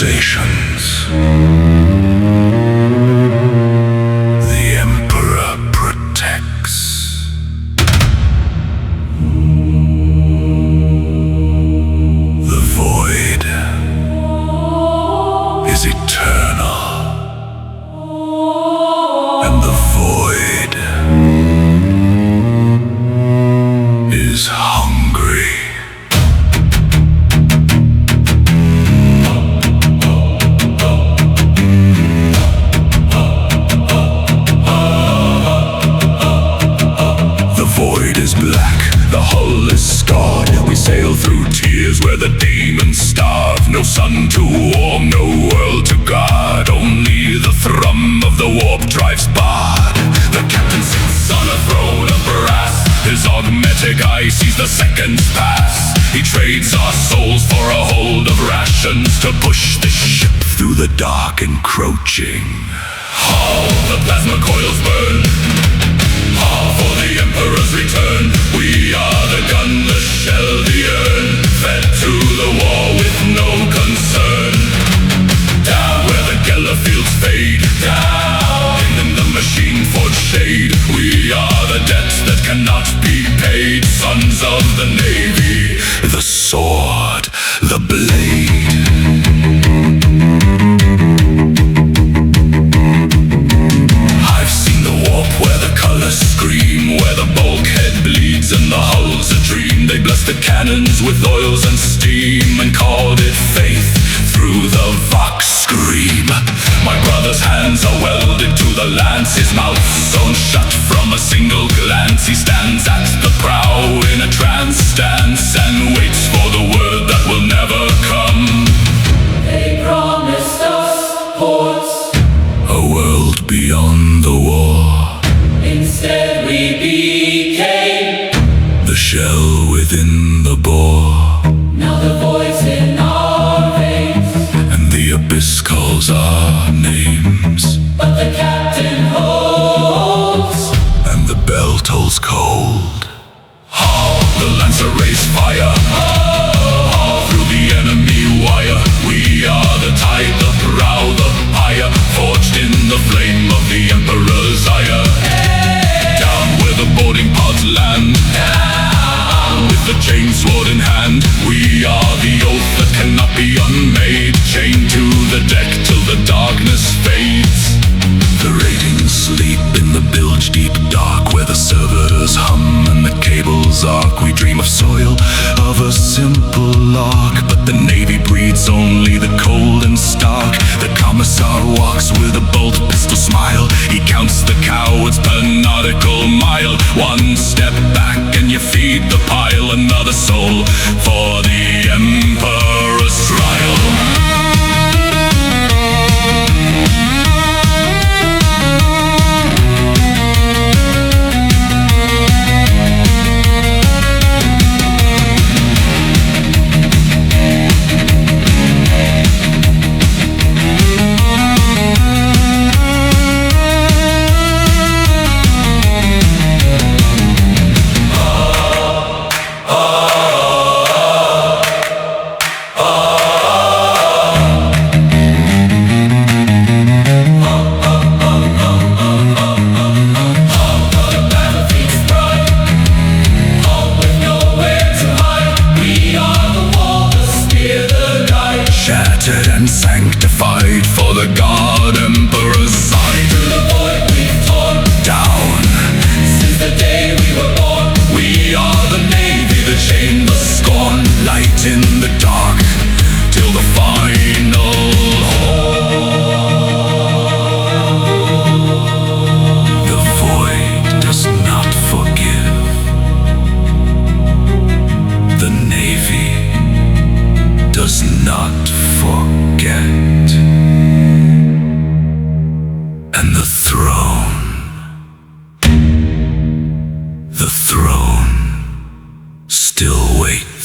stations. The Emperor protects. The void is eternal, and the void is hungry. The void is black, the hull is scarred. We sail through tears where the demons starve. No sun to warm, no world to guard. Only the thrum of the warp drives barred. The captain sits on a throne of brass. His augmetic eye sees the seconds pass. He trades our souls for a hold of rations to push the ship through the dark encroaching. How the plasma coils burn, for the Emperor's return. We are the gun, the shell, the urn, fed to the war with no concern. Down where the Geller fields fade, down in the machine forged shade. We are the debts that cannot be paid. Sons of the Navy, the sword, the blade. Scream where the bulkhead bleeds and the hull's a dream. They blessed the cannons with oils and steam and called it faith through the Vox scream. My brother's hands are welded to the lance, his mouth sewn shut from a single glance. He stands at the prow in a trance stance and waits for the word that will never come. They promised us ports, a world beyond the war. Instead we became the shell within the bore. Now the void's in our veins, and the abyss calls our names. But the captain holds, and the bell tolls cold. How the lancer raised fire, through the enemy wire. We are the tide, the prow, the pyre, forged in the flame of the Emperor's ire. The boarding pods land, down with the chain sword in hand. We are the oath that cannot be unmade, chained to the deck till the darkness fades. The ratings sleep in the bilge deep dark, where the servers hum and the cables arc. We dream of soil, of a simple lark, but the Navy breeds only the cold and stark. The commissar walks with a bolt pistol smile. He counts the cowards per nautical mile. One step back and you feed the pile. Another soul for the Emperor's trial. Shattered and sanctified for the God Emperor's side. through the void we've torn Down since the day we were born. we are the Navy, the chain, the scorn. Light in the dark till the final horn. The void does not forgive. The Navy does not forget. And the throne still waits.